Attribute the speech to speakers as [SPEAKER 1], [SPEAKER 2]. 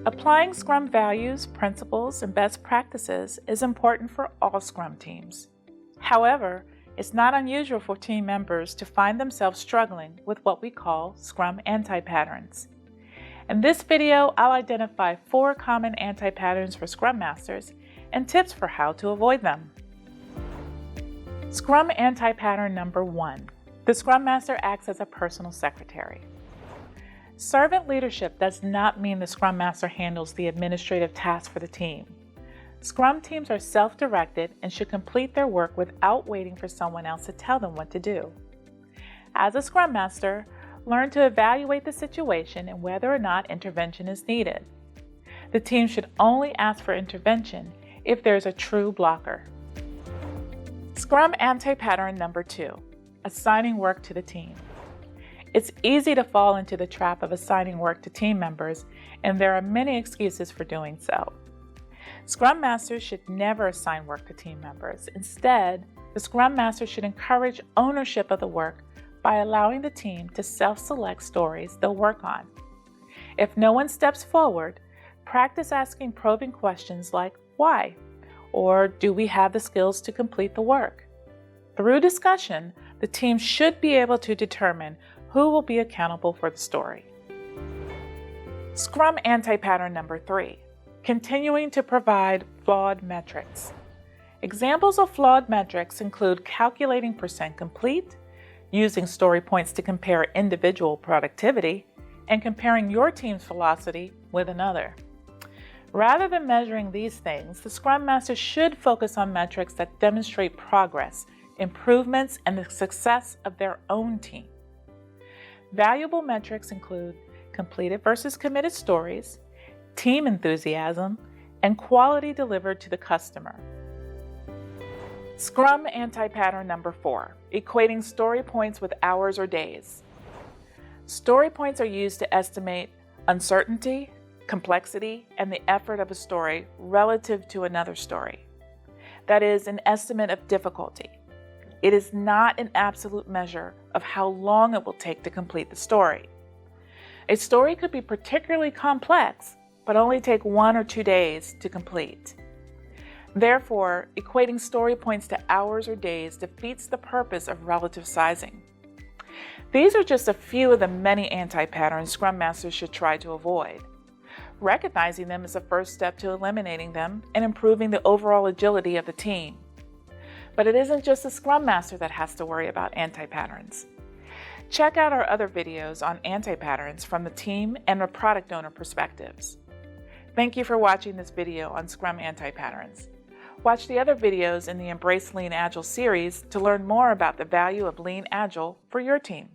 [SPEAKER 1] Applying Scrum values, principles, and best practices is important for all Scrum teams. However, it's not unusual for team members to find themselves struggling with what we call Scrum Anti-Patterns. In this video, I'll identify 4 common anti-patterns for Scrum Masters and tips for how to avoid them. Scrum Anti-Pattern number 1. The Scrum Master acts as a personal secretary. Servant leadership does not mean the Scrum Master handles the administrative tasks for the team. Scrum teams are self-directed and should complete their work without waiting for someone else to tell them what to do. As a Scrum Master, learn to evaluate the situation and whether or not intervention is needed. The team should only ask for intervention if there is a true blocker. Scrum Anti-Pattern number 2. Assigning work to the team. It's easy to fall into the trap of assigning work to team members, and there are many excuses for doing so. Scrum Masters should never assign work to team members. Instead, the Scrum Master should encourage ownership of the work by allowing the team to self-select stories they'll work on. If no one steps forward, practice asking probing questions like, why? Or do we have the skills to complete the work? Through discussion, the team should be able to determine who will be accountable for the story. Scrum Anti-Pattern number 3. Continuing to provide flawed metrics. Examples of flawed metrics include calculating % complete, using story points to compare individual productivity, and comparing your team's velocity with another. Rather than measuring these things, the Scrum Master should focus on metrics that demonstrate progress, improvements, and the success of their own team. Valuable metrics include completed versus committed stories, team enthusiasm, and quality delivered to the customer. Scrum Anti-Pattern number 4. Equating story points with hours or days. Story points are used to estimate uncertainty, complexity, and the effort of a story relative to another story. That is, an estimate of difficulty. It is not an absolute measure of how long it will take to complete the story. A story could be particularly complex, but only take 1 or 2 days to complete. Therefore, equating story points to hours or days defeats the purpose of relative sizing. These are just a few of the many anti-patterns Scrum Masters should try to avoid. Recognizing them is the first step to eliminating them and improving the overall agility of the team. But it isn't just the Scrum Master that has to worry about anti-patterns. Check out our other videos on anti-patterns from the team and the product owner perspectives. Thank you for watching this video on Scrum Anti-Patterns. Watch the other videos in the Embrace Lean-Agile series to learn more about the value of Lean-Agile for your team.